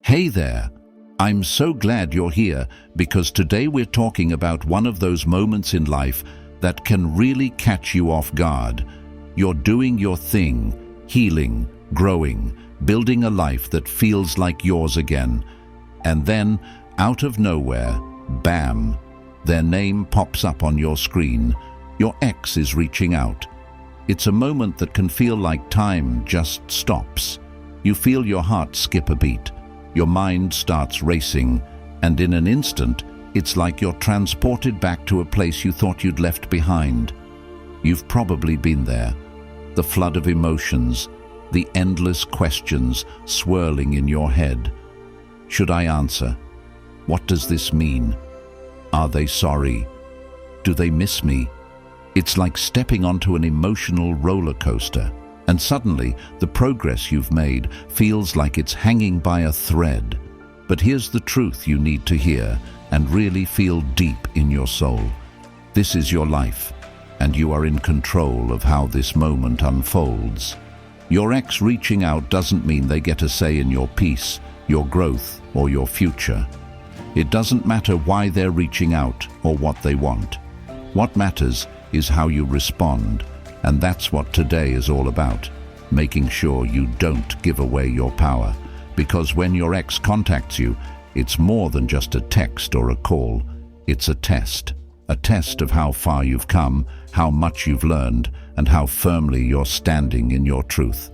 Hey there! I'm so glad you're here because today we're talking about one of those moments in life that can really catch you off guard. You're doing your thing, healing, growing, building a life that feels like yours again. And then, out of nowhere, bam, their name pops up on your screen. Your ex is reaching out. It's a moment that can feel like time just stops. You feel your heart skip a beat. Your mind starts racing, and in an instant, it's like you're transported back to a place you thought you'd left behind. You've probably been there. The flood of emotions, the endless questions swirling in your head. Should I answer? What does this mean? Are they sorry? Do they miss me? It's like stepping onto an emotional roller coaster, and suddenly the progress you've made feels like it's hanging by a thread. But here's the truth you need to hear and really feel deep in your soul. This is your life, and you are in control of how this moment unfolds. Your ex reaching out doesn't mean they get a say in your peace, your growth, or your future. It doesn't matter why they're reaching out or what they want. What matters is how you respond, and that's what today is all about, making sure you don't give away your power. Because when your ex contacts you, it's more than just a text or a call. It's a test of how far you've come, how much you've learned, and how firmly you're standing in your truth.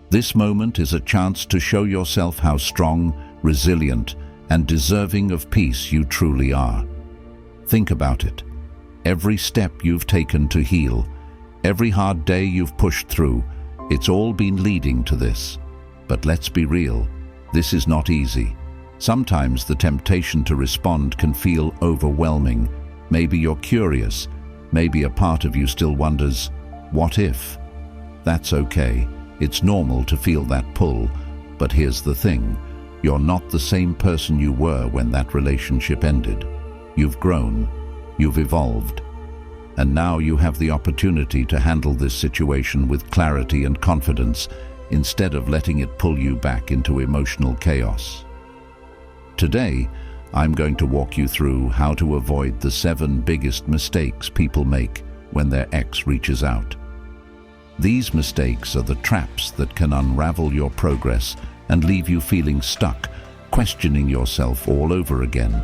This moment is a chance to show yourself how strong, resilient, and deserving of peace you truly are. Think about it. Every step you've taken to heal, every hard day you've pushed through, it's all been leading to this. But let's be real, this is not easy. Sometimes the temptation to respond can feel overwhelming. Maybe you're curious, maybe a part of you still wonders, what if? That's okay, it's normal to feel that pull, but here's the thing, you're not the same person you were when that relationship ended. You've grown. You've evolved, and now you have the opportunity to handle this situation with clarity and confidence instead of letting it pull you back into emotional chaos. Today, I'm going to walk you through how to avoid the 7 biggest mistakes people make when their ex reaches out. These mistakes are the traps that can unravel your progress and leave you feeling stuck, questioning yourself all over again.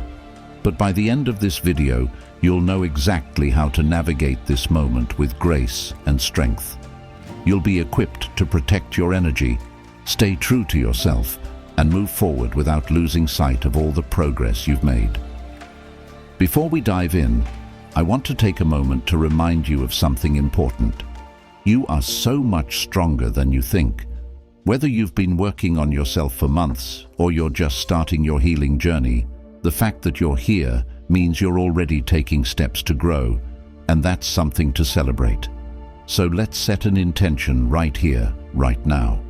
But by the end of this video, you'll know exactly how to navigate this moment with grace and strength. You'll be equipped to protect your energy, stay true to yourself, and move forward without losing sight of all the progress you've made. Before we dive in, I want to take a moment to remind you of something important. You are so much stronger than you think. Whether you've been working on yourself for months or you're just starting your healing journey, the fact that you're here means you're already taking steps to grow, and that's something to celebrate. So let's set an intention right here, right now.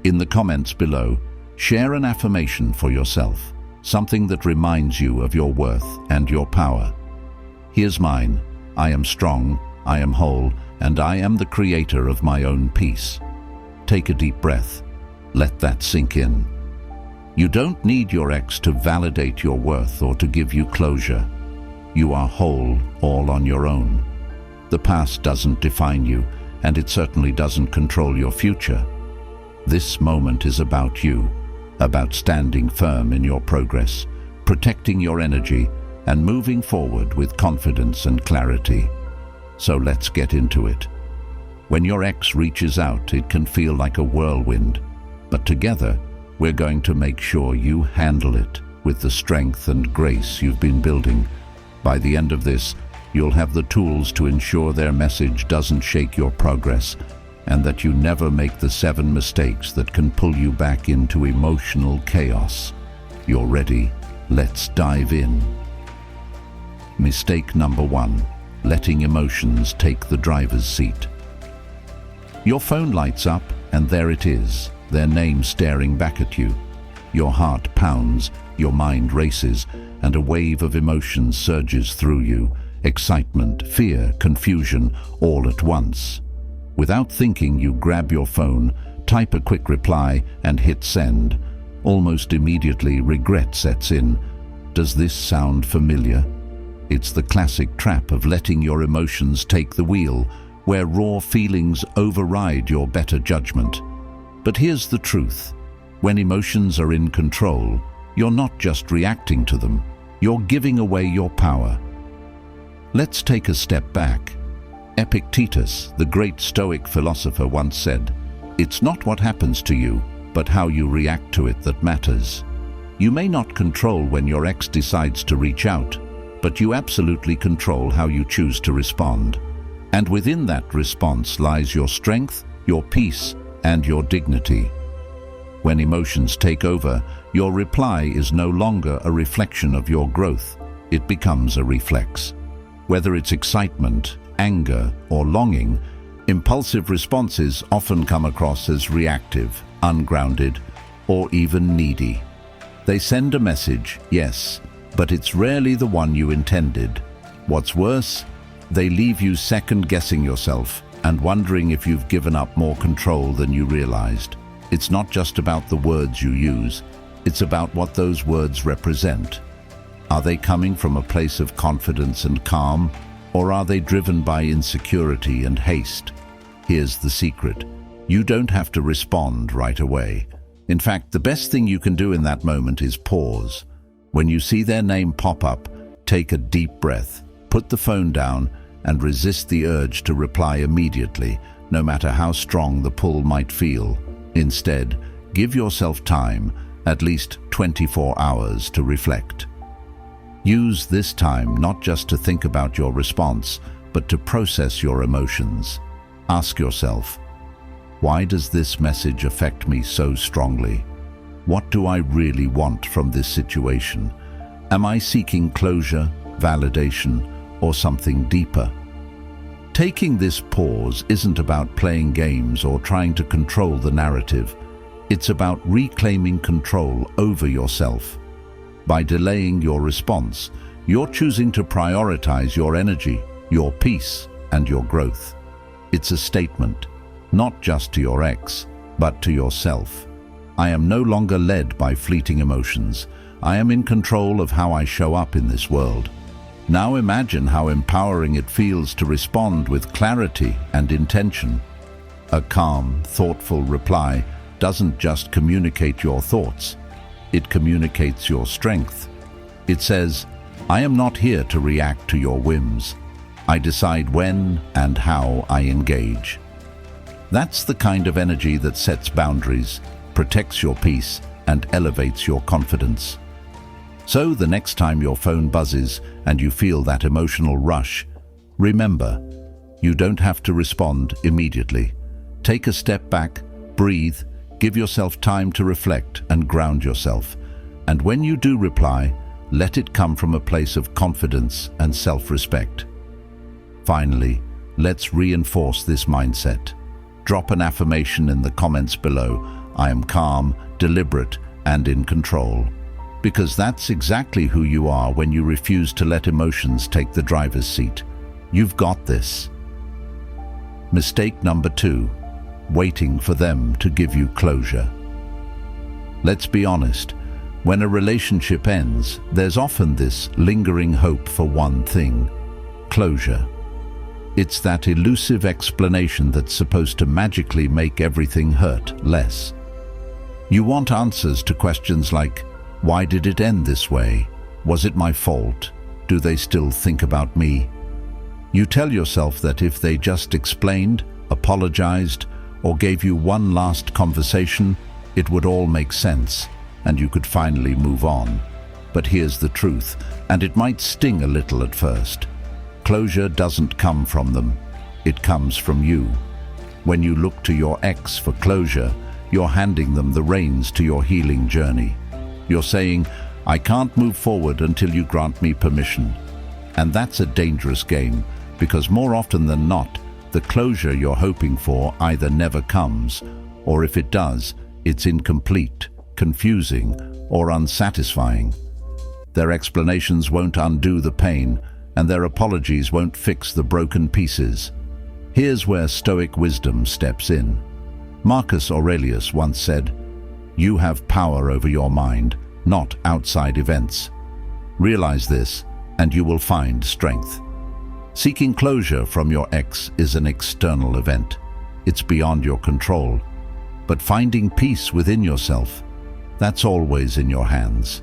In the comments below, share an affirmation for yourself, something that reminds you of your worth and your power. Here's mine. I am strong, I am whole, and I am the creator of my own peace. Take a deep breath. Let that sink in. You don't need your ex to validate your worth or to give you closure. You are whole, all on your own. The past doesn't define you, and it certainly doesn't control your future. This moment is about you, about standing firm in your progress, protecting your energy, and moving forward with confidence and clarity. So let's get into it. When your ex reaches out, it can feel like a whirlwind, but together, we're going to make sure you handle it with the strength and grace you've been building. By the end of this, you'll have the tools to ensure their message doesn't shake your progress and that you never make the 7 mistakes that can pull you back into emotional chaos. You're ready? Let's dive in. Mistake number 1, letting emotions take the driver's seat. Your phone lights up and there it is, their name staring back at you. Your heart pounds, your mind races, and a wave of emotions surges through you. Excitement, fear, confusion, all at once. Without thinking, you grab your phone, type a quick reply, and hit send. Almost immediately, regret sets in. Does this sound familiar? It's the classic trap of letting your emotions take the wheel, where raw feelings override your better judgment. But here's the truth. When emotions are in control, you're not just reacting to them, you're giving away your power. Let's take a step back. Epictetus, the great Stoic philosopher, once said, "It's not what happens to you, but how you react to it that matters." You may not control when your ex decides to reach out, but you absolutely control how you choose to respond. And within that response lies your strength, your peace, and your dignity. When emotions take over, your reply is no longer a reflection of your growth. It becomes a reflex. Whether it's excitement, anger, or longing, impulsive responses often come across as reactive, ungrounded, or even needy. They send a message, yes, but it's rarely the one you intended. What's worse, they leave you second-guessing yourself and wondering if you've given up more control than you realized. It's not just about the words you use, it's about what those words represent. Are they coming from a place of confidence and calm, or are they driven by insecurity and haste? Here's the secret. You don't have to respond right away. In fact, the best thing you can do in that moment is pause. When you see their name pop up, take a deep breath, put the phone down, and resist the urge to reply immediately, no matter how strong the pull might feel. Instead, give yourself time, at least 24 hours, to reflect. Use this time not just to think about your response, but to process your emotions. Ask yourself, why does this message affect me so strongly? What do I really want from this situation? Am I seeking closure, validation, or something deeper? Taking this pause isn't about playing games or trying to control the narrative. It's about reclaiming control over yourself. By delaying your response, you're choosing to prioritize your energy, your peace, and your growth. It's a statement, not just to your ex, but to yourself. I am no longer led by fleeting emotions. I am in control of how I show up in this world. Now imagine how empowering it feels to respond with clarity and intention. A calm, thoughtful reply doesn't just communicate your thoughts, it communicates your strength. It says, I am not here to react to your whims. I decide when and how I engage. That's the kind of energy that sets boundaries, protects your peace, and elevates your confidence. So the next time your phone buzzes and you feel that emotional rush, remember, you don't have to respond immediately. Take a step back, breathe, give yourself time to reflect and ground yourself. And when you do reply, let it come from a place of confidence and self-respect. Finally, let's reinforce this mindset. Drop an affirmation in the comments below. I am calm, deliberate, and in control. Because that's exactly who you are when you refuse to let emotions take the driver's seat. You've got this. Mistake number 2, waiting for them to give you closure. Let's be honest, when a relationship ends, there's often this lingering hope for one thing: closure. It's that elusive explanation that's supposed to magically make everything hurt less. You want answers to questions like, why did it end this way? Was it my fault? Do they still think about me? You tell yourself that if they just explained, apologized, or gave you one last conversation, it would all make sense, and you could finally move on. But here's the truth, and it might sting a little at first. Closure doesn't come from them. It comes from you. When you look to your ex for closure, you're handing them the reins to your healing journey. You're saying, I can't move forward until you grant me permission. And that's a dangerous game, because more often than not, the closure you're hoping for either never comes, or if it does, it's incomplete, confusing, or unsatisfying. Their explanations won't undo the pain, and their apologies won't fix the broken pieces. Here's where Stoic wisdom steps in. Marcus Aurelius once said, You have power over your mind, not outside events. Realize this, and you will find strength. Seeking closure from your ex is an external event. It's beyond your control. But finding peace within yourself, that's always in your hands.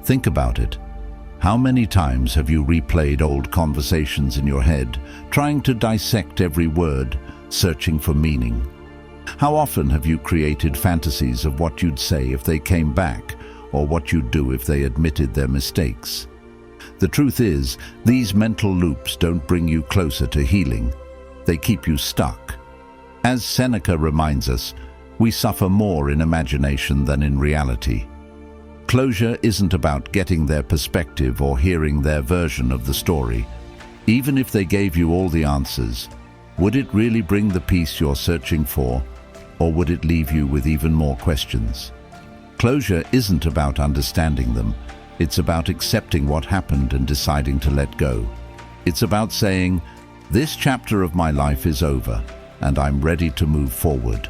Think about it. How many times have you replayed old conversations in your head, trying to dissect every word, searching for meaning? How often have you created fantasies of what you'd say if they came back, or what you'd do if they admitted their mistakes? The truth is, these mental loops don't bring you closer to healing. They keep you stuck. As Seneca reminds us, we suffer more in imagination than in reality. Closure isn't about getting their perspective or hearing their version of the story. Even if they gave you all the answers, would it really bring the peace you're searching for, or would it leave you with even more questions? Closure isn't about understanding them. It's about accepting what happened and deciding to let go. It's about saying, this chapter of my life is over, and I'm ready to move forward.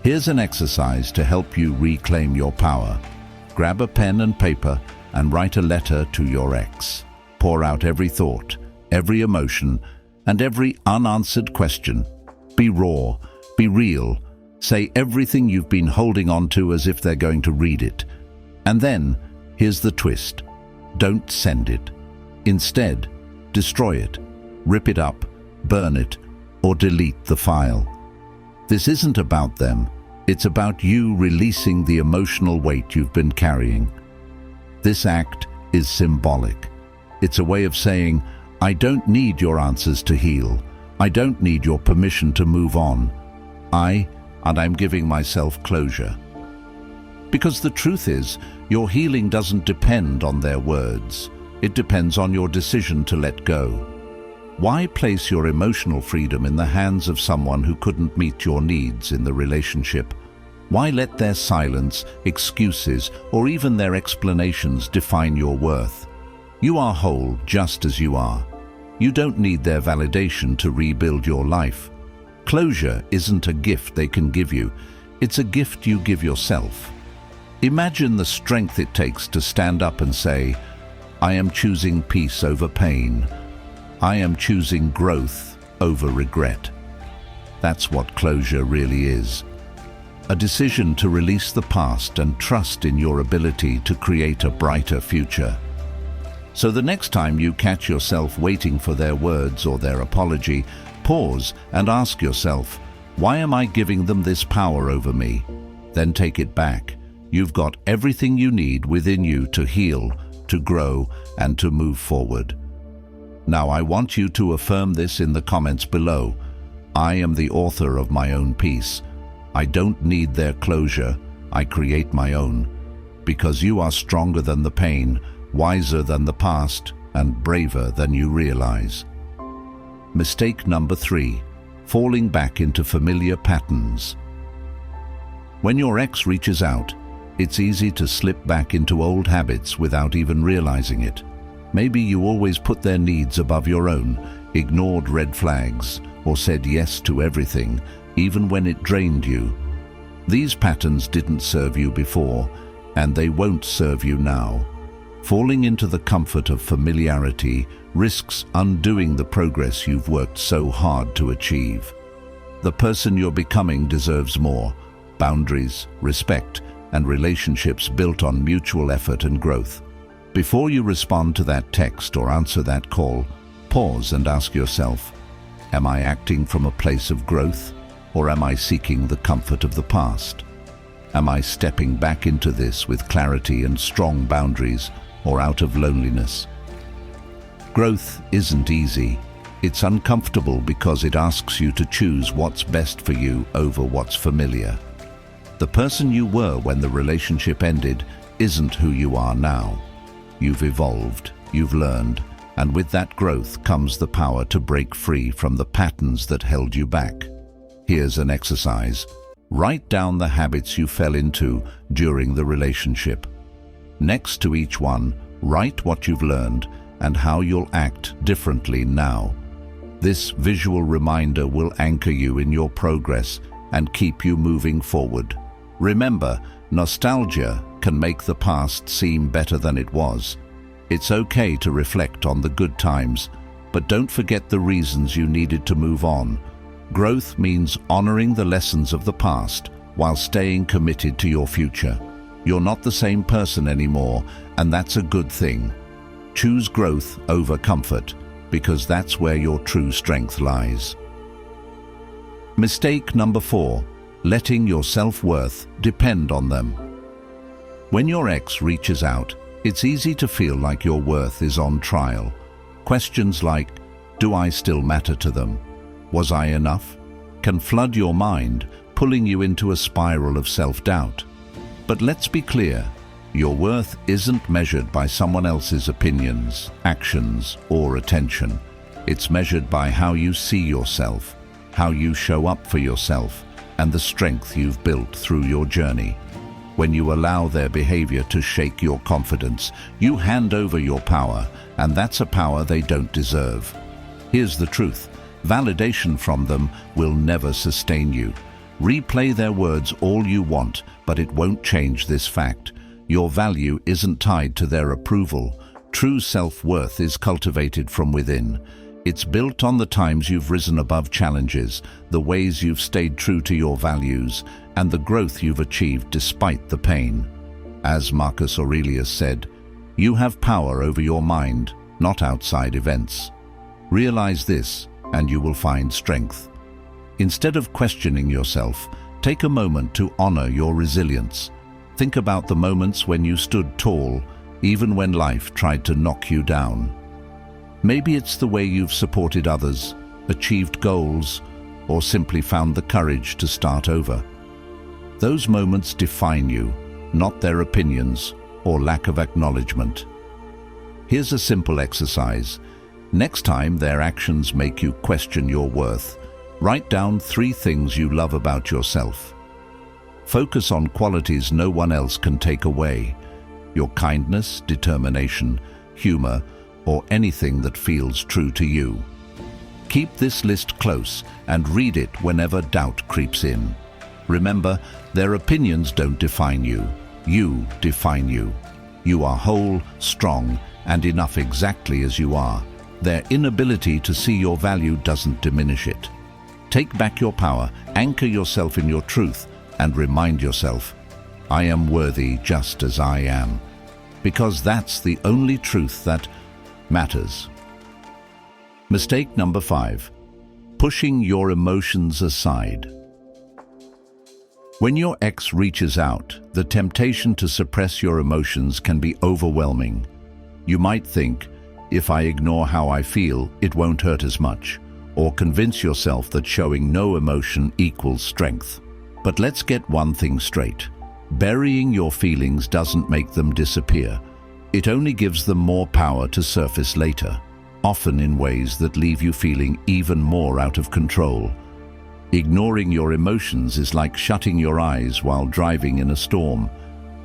Here's an exercise to help you reclaim your power. Grab a pen and paper and write a letter to your ex. Pour out every thought, every emotion, and every unanswered question. Be raw, be real. Say everything you've been holding on to as if they're going to read it. And then, here's the twist. Don't send it. Instead, destroy it, rip it up, burn it, or delete the file. This isn't about them. It's about you releasing the emotional weight you've been carrying. This act is symbolic. It's a way of saying, I don't need your answers to heal. I don't need your permission to move on. I'm giving myself closure. Because the truth is, your healing doesn't depend on their words. It depends on your decision to let go. Why place your emotional freedom in the hands of someone who couldn't meet your needs in the relationship? Why let their silence, excuses, or even their explanations define your worth? You are whole just as you are. You don't need their validation to rebuild your life. Closure isn't a gift they can give you. It's a gift you give yourself. Imagine the strength it takes to stand up and say, I am choosing peace over pain. I am choosing growth over regret. That's what closure really is. A decision to release the past and trust in your ability to create a brighter future. So the next time you catch yourself waiting for their words or their apology, pause and ask yourself, why am I giving them this power over me? Then take it back. You've got everything you need within you to heal, to grow, and to move forward. Now I want you to affirm this in the comments below. I am the author of my own peace. I don't need their closure. I create my own. Because you are stronger than the pain, wiser than the past, and braver than you realize. Mistake number 3, falling back into familiar patterns. When your ex reaches out, it's easy to slip back into old habits without even realizing it. Maybe you always put their needs above your own, ignored red flags, or said yes to everything, even when it drained you. These patterns didn't serve you before, and they won't serve you now. Falling into the comfort of familiarity risks undoing the progress you've worked so hard to achieve. The person you're becoming deserves more: boundaries, respect, and relationships built on mutual effort and growth. Before you respond to that text or answer that call, pause and ask yourself, am I acting from a place of growth, or am I seeking the comfort of the past? Am I stepping back into this with clarity and strong boundaries, or out of loneliness? Growth isn't easy. It's uncomfortable because it asks you to choose what's best for you over what's familiar. The person you were when the relationship ended isn't who you are now. You've evolved, you've learned, and with that growth comes the power to break free from the patterns that held you back. Here's an exercise. Write down the habits you fell into during the relationship. Next to each one, write what you've learned and how you'll act differently now. This visual reminder will anchor you in your progress and keep you moving forward. Remember, Nostalgia can make the past seem better than it was. It's okay to reflect on the good times, but don't forget the reasons you needed to move on. Growth means honoring the lessons of the past while staying committed to your future. You're not the same person anymore, and that's a good thing. Choose growth over comfort, because that's where your true strength lies. Mistake number 4, letting your self-worth depend on them. When your ex reaches out, it's easy to feel like your worth is on trial. Questions like, do I still matter to them? Was I enough? Can flood your mind, pulling you into a spiral of self-doubt. But let's be clear, your worth isn't measured by someone else's opinions, actions, or attention. It's measured by how you see yourself, how you show up for yourself, and the strength you've built through your journey. When you allow their behavior to shake your confidence, you hand over your power, and that's a power they don't deserve. Here's the truth. Validation from them will never sustain you. Replay their words all you want, but it won't change this fact. Your value isn't tied to their approval. True self-worth is cultivated from within. It's built on the times you've risen above challenges, the ways you've stayed true to your values, and the growth you've achieved despite the pain. As Marcus Aurelius said, you have power over your mind, not outside events. Realize this, and you will find strength. Instead of questioning yourself, take a moment to honor your resilience. Think about the moments when you stood tall, even when life tried to knock you down. Maybe it's the way you've supported others, achieved goals, or simply found the courage to start over. Those moments define you, not their opinions or lack of acknowledgement. Here's a simple exercise. Next time their actions make you question your worth, write down 3 things you love about yourself. Focus on qualities no one else can take away: your kindness, determination, humor, or anything that feels true to you. Keep this list close and read it whenever doubt creeps in. Remember, their opinions don't define you. You define you. You are whole, strong, and enough exactly as you are. Their inability to see your value doesn't diminish it. Take back your power, anchor yourself in your truth, and remind yourself, I am worthy just as I am. Because that's the only truth that matters. Mistake number 5, pushing your emotions aside. When your ex reaches out, the temptation to suppress your emotions can be overwhelming. You might think, if I ignore how I feel, it won't hurt as much, or convince yourself that showing no emotion equals strength. But let's get one thing straight. Burying your feelings doesn't make them disappear. It only gives them more power to surface later, often in ways that leave you feeling even more out of control. Ignoring your emotions is like shutting your eyes while driving in a storm.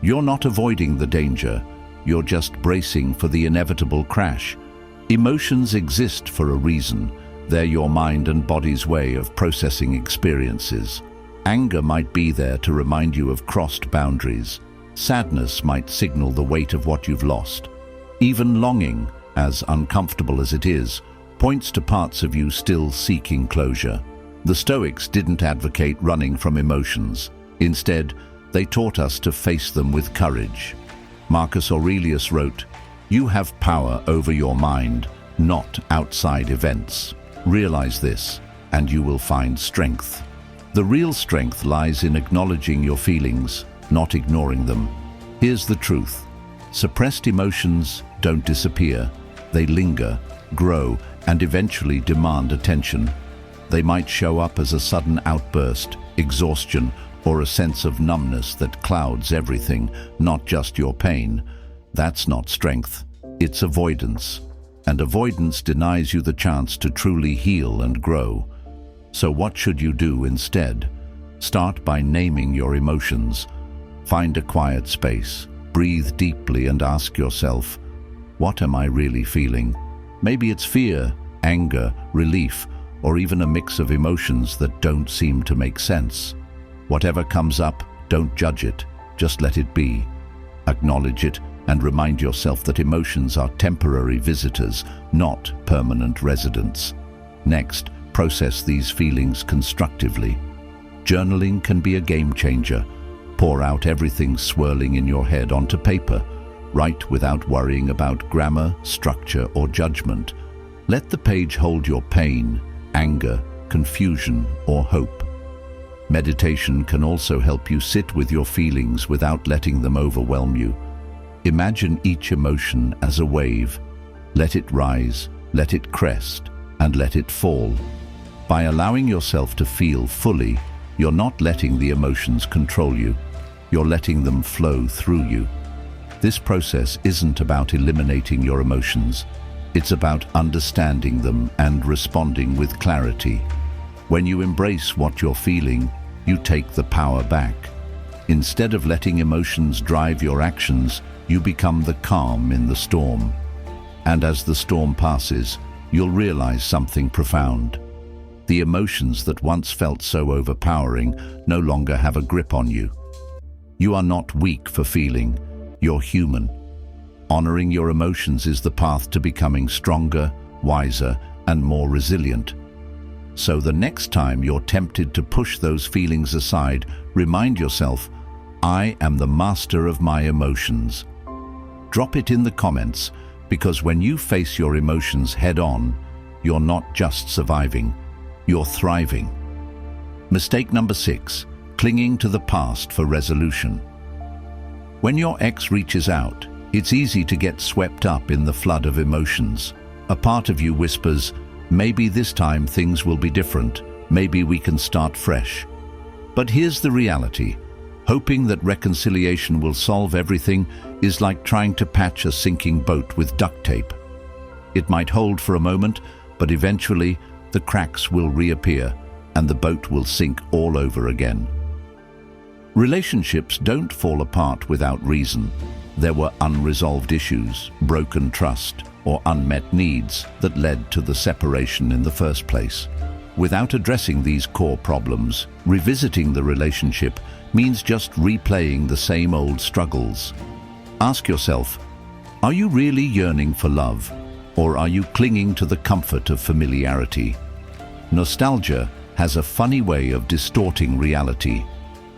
You're not avoiding the danger, you're just bracing for the inevitable crash. Emotions exist for a reason. They're your mind and body's way of processing experiences. Anger might be there to remind you of crossed boundaries. Sadness might signal the weight of what you've lost. Even longing, as uncomfortable as it is, points to parts of you still seeking closure. The Stoics didn't advocate running from emotions. Instead, they taught us to face them with courage. Marcus Aurelius wrote, "You have power over your mind, not outside events. Realize this, and you will find strength." The real strength lies in acknowledging your feelings, not ignoring them. Here's the truth. Suppressed emotions don't disappear. They linger, grow, and eventually demand attention. They might show up as a sudden outburst, exhaustion, or a sense of numbness that clouds everything, not just your pain. That's not strength. It's avoidance. And avoidance denies you the chance to truly heal and grow. So what should you do instead? Start by naming your emotions. Find a quiet space, breathe deeply and ask yourself, what am I really feeling? Maybe it's fear, anger, relief, or even a mix of emotions that don't seem to make sense. Whatever comes up, don't judge it. Just let it be. Acknowledge it and remind yourself that emotions are temporary visitors, not permanent residents. Next, process these feelings constructively. Journaling can be a game changer. Pour out everything swirling in your head onto paper. Write without worrying about grammar, structure, or judgment. Let the page hold your pain, anger, confusion, or hope. Meditation can also help you sit with your feelings without letting them overwhelm you. Imagine each emotion as a wave. Let it rise, let it crest, and let it fall. By allowing yourself to feel fully, you're not letting the emotions control you. You're letting them flow through you. This process isn't about eliminating your emotions. It's about understanding them and responding with clarity. When you embrace what you're feeling, you take the power back. Instead of letting emotions drive your actions, you become the calm in the storm. And as the storm passes, you'll realize something profound. The emotions that once felt so overpowering no longer have a grip on you. You are not weak for feeling. You're human. Honoring your emotions is the path to becoming stronger, wiser, and more resilient. So the next time you're tempted to push those feelings aside, remind yourself, I am the master of my emotions. Drop it in the comments, because when you face your emotions head-on, you're not just surviving, you're thriving. Mistake number 6, clinging to the past for resolution. When your ex reaches out, it's easy to get swept up in the flood of emotions. A part of you whispers, maybe this time things will be different, maybe we can start fresh. But here's the reality. Hoping that reconciliation will solve everything is like trying to patch a sinking boat with duct tape. It might hold for a moment, but eventually the cracks will reappear and the boat will sink all over again. Relationships don't fall apart without reason. There were unresolved issues, broken trust, or unmet needs that led to the separation in the first place. Without addressing these core problems, revisiting the relationship means just replaying the same old struggles. Ask yourself, are you really yearning for love, or are you clinging to the comfort of familiarity? Nostalgia has a funny way of distorting reality.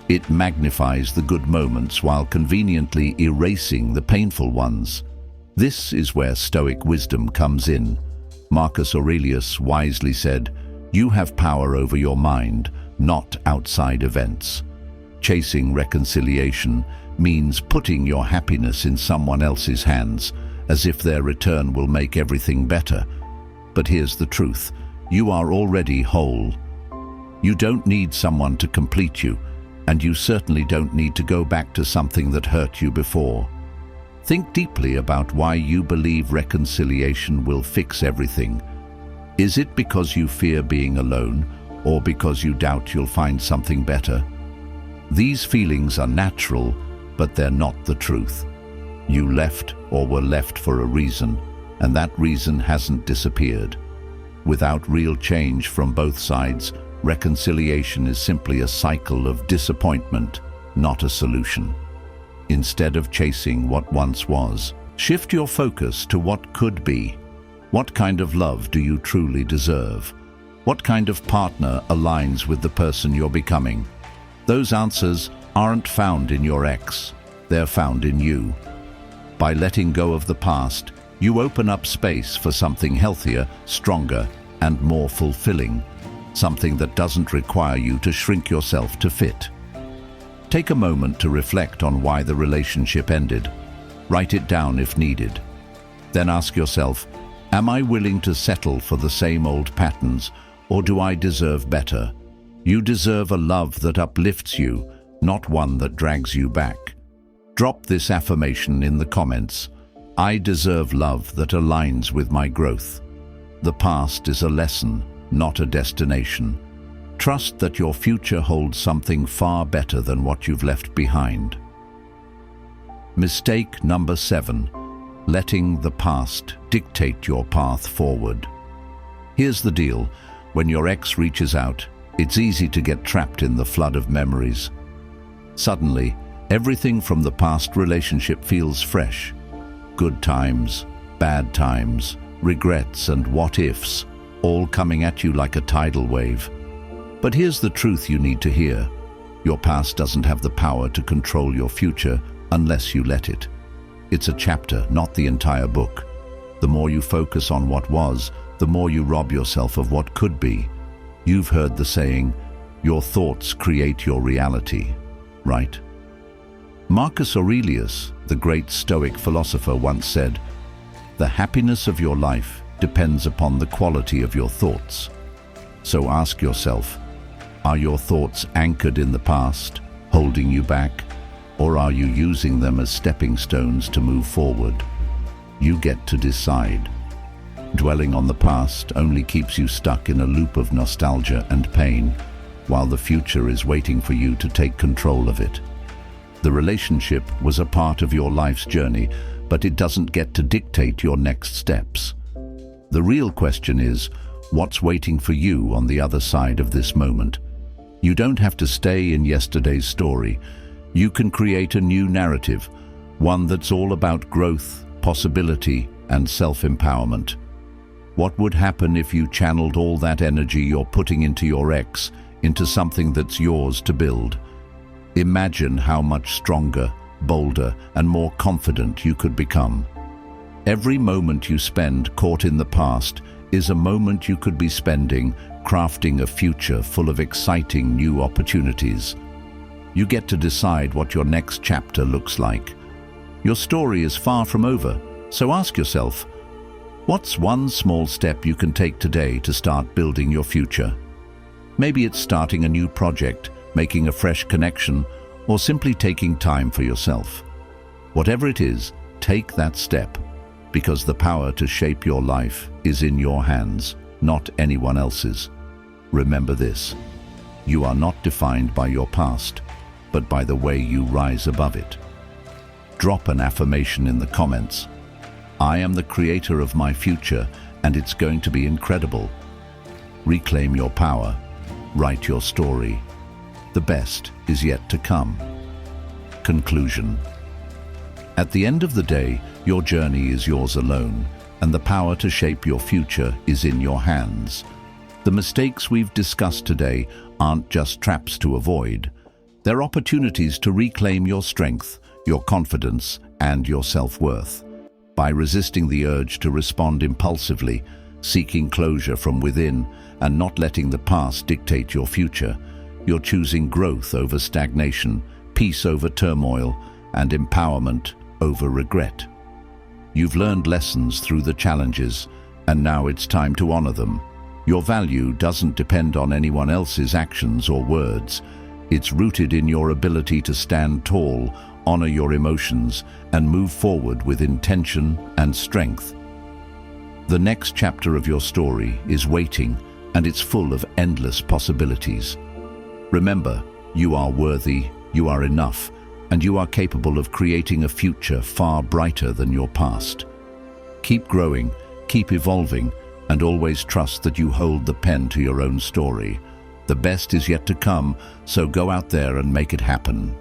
It magnifies the good moments while conveniently erasing the painful ones. This is where Stoic wisdom comes in. Marcus Aurelius wisely said, "You have power over your mind, not outside events." Chasing reconciliation means putting your happiness in someone else's hands, as if their return will make everything better. But here's the truth. You are already whole. You don't need someone to complete you, and you certainly don't need to go back to something that hurt you before. Think deeply about why you believe reconciliation will fix everything. Is it because you fear being alone, or because you doubt you'll find something better? These feelings are natural, but they're not the truth. You left or were left for a reason, and that reason hasn't disappeared. Without real change from both sides, reconciliation is simply a cycle of disappointment, not a solution. Instead of chasing what once was, shift your focus to what could be. What kind of love do you truly deserve? What kind of partner aligns with the person you're becoming? Those answers aren't found in your ex, they're found in you. By letting go of the past, you open up space for something healthier, stronger, and more fulfilling. Something that doesn't require you to shrink yourself to fit. Take a moment to reflect on why the relationship ended. Write it down if needed. Then ask yourself, am I willing to settle for the same old patterns, or do I deserve better? You deserve a love that uplifts you, not one that drags you back. Drop this affirmation in the comments. I deserve love that aligns with my growth. The past is a lesson, not a destination. Trust that your future holds something far better than what you've left behind. Mistake number 7, letting the past dictate your path forward. Here's the deal. When your ex reaches out, it's easy to get trapped in the flood of memories. Suddenly, Everything from the past relationship feels fresh. Good times, bad times, regrets and what-ifs, all coming at you like a tidal wave. But here's the truth you need to hear. Your past doesn't have the power to control your future unless you let it. It's a chapter, not the entire book. The more you focus on what was, the more you rob yourself of what could be. You've heard the saying, your thoughts create your reality, right? Marcus Aurelius, the great Stoic philosopher, once said, "The happiness of your life depends upon the quality of your thoughts." So ask yourself, are your thoughts anchored in the past, holding you back, or are you using them as stepping stones to move forward? You get to decide. Dwelling on the past only keeps you stuck in a loop of nostalgia and pain, while the future is waiting for you to take control of it. The relationship was a part of your life's journey, but it doesn't get to dictate your next steps. The real question is, what's waiting for you on the other side of this moment? You don't have to stay in yesterday's story. You can create a new narrative, one that's all about growth, possibility, and self-empowerment. What would happen if you channeled all that energy you're putting into your ex into something that's yours to build? Imagine how much stronger, bolder, and more confident you could become. Every moment you spend caught in the past is a moment you could be spending crafting a future full of exciting new opportunities. You get to decide what your next chapter looks like. Your story is far from over, so ask yourself, what's one small step you can take today to start building your future? Maybe it's starting a new project, making a fresh connection, or simply taking time for yourself. Whatever it is, take that step, because the power to shape your life is in your hands, not anyone else's. Remember this, you are not defined by your past, but by the way you rise above it. Drop an affirmation in the comments. I am the creator of my future, and it's going to be incredible. Reclaim your power. Write your story. The best is yet to come. Conclusion. At the end of the day, your journey is yours alone, and the power to shape your future is in your hands. The mistakes we've discussed today aren't just traps to avoid. They're opportunities to reclaim your strength, your confidence, and your self-worth. By resisting the urge to respond impulsively, seeking closure from within, and not letting the past dictate your future, you're choosing growth over stagnation, peace over turmoil, and empowerment over regret. You've learned lessons through the challenges, and now it's time to honor them. Your value doesn't depend on anyone else's actions or words. It's rooted in your ability to stand tall, honor your emotions, and move forward with intention and strength. The next chapter of your story is waiting, and it's full of endless possibilities. Remember, you are worthy, you are enough, and you are capable of creating a future far brighter than your past. Keep growing, keep evolving, and always trust that you hold the pen to your own story. The best is yet to come, so go out there and make it happen.